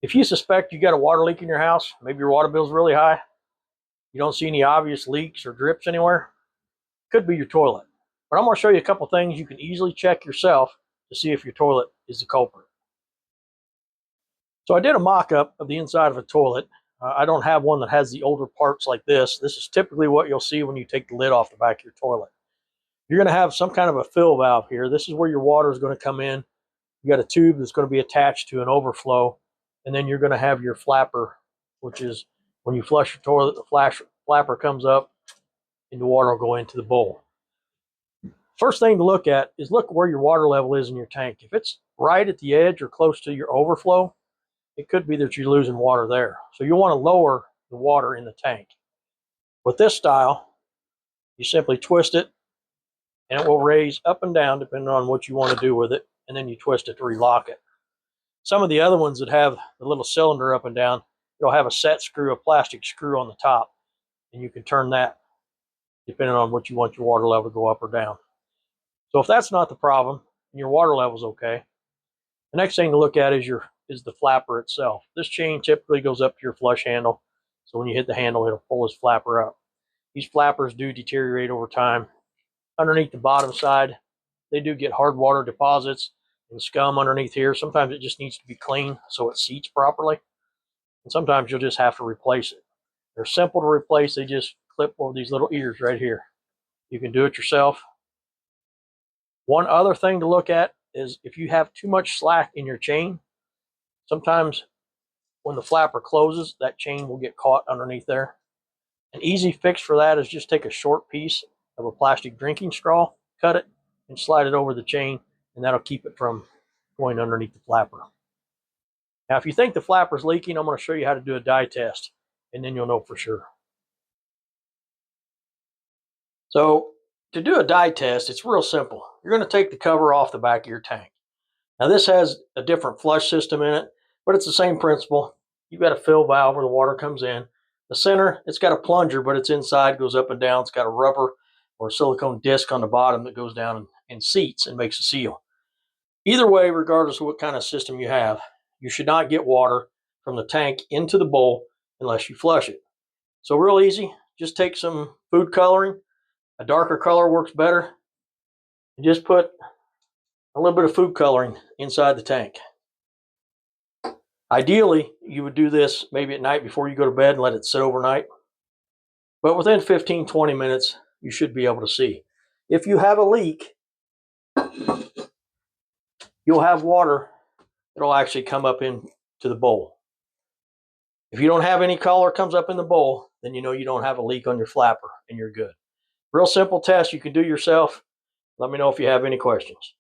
If you suspect you got a water leak in your house, maybe your water bill is really high, you don't see any obvious leaks or drips anywhere, could be your toilet. But I'm going to show you a couple things you can easily check yourself to see if your toilet is the culprit. So I did a mock-up of the inside of a toilet. I don't have one that has the older parts like this. This is typically what you'll see when you take the lid off the back of your toilet. You're going to have some kind of a fill valve here. This is where your water is going to come in. You got a tube that's going to be attached to an overflow, and then you're going to have your flapper, which is when you flush your toilet, the flapper comes up and the water will go into the bowl. First thing to look at is look where your water level is in your tank. If it's right at the edge or close to your overflow, it could be that you're losing water there. So you want to lower the water in the tank. With this style, you simply twist it and it will raise up and down depending on what you want to do with it, and then you twist it to relock it. Some of the other ones that have the little cylinder up and down, it'll have a set screw, a plastic screw on the top, and you can turn that depending on what you want your water level to go up or down. So if that's not the problem and your water level is okay, the next thing to look at is the flapper itself. This chain typically goes up to your flush handle, so when you hit the handle, it'll pull this flapper up. These flappers do deteriorate over time. Underneath the bottom side, they do get hard water deposits and scum underneath here. Sometimes it just needs to be cleaned so it seats properly, and sometimes you'll just have to replace it. They're simple to replace. They just clip over these little ears right here. You can do it yourself. One other thing to look at is if you have too much slack in your chain, sometimes when the flapper closes, that chain will get caught underneath there. An easy fix for that is just take a short piece of a plastic drinking straw, cut it, and slide it over the chain, and that'll keep it from going underneath the flapper. Now, if you think the flapper is leaking, I'm going to show you how to do a dye test, and then you'll know for sure. So to do a dye test, it's real simple. You're going to take the cover off the back of your tank. Now this has a different flush system in it, but it's the same principle. You've got a fill valve where the water comes in. The center, it's got a plunger, but it's inside, goes up and down. It's got a rubber or a silicone disc on the bottom that goes down and seats and makes a seal. Either way, regardless of what kind of system you have, you should not get water from the tank into the bowl unless you flush it. So real easy, just take some food coloring. A darker color works better. And just put a little bit of food coloring inside the tank. Ideally, you would do this maybe at night before you go to bed and let it sit overnight. But within 15-20 minutes, you should be able to see. If you have a leak, you'll have water that'll actually come up into the bowl. If you don't have any color comes up in the bowl, then you know you don't have a leak on your flapper and you're good. Real simple test you can do yourself. Let me know if you have any questions.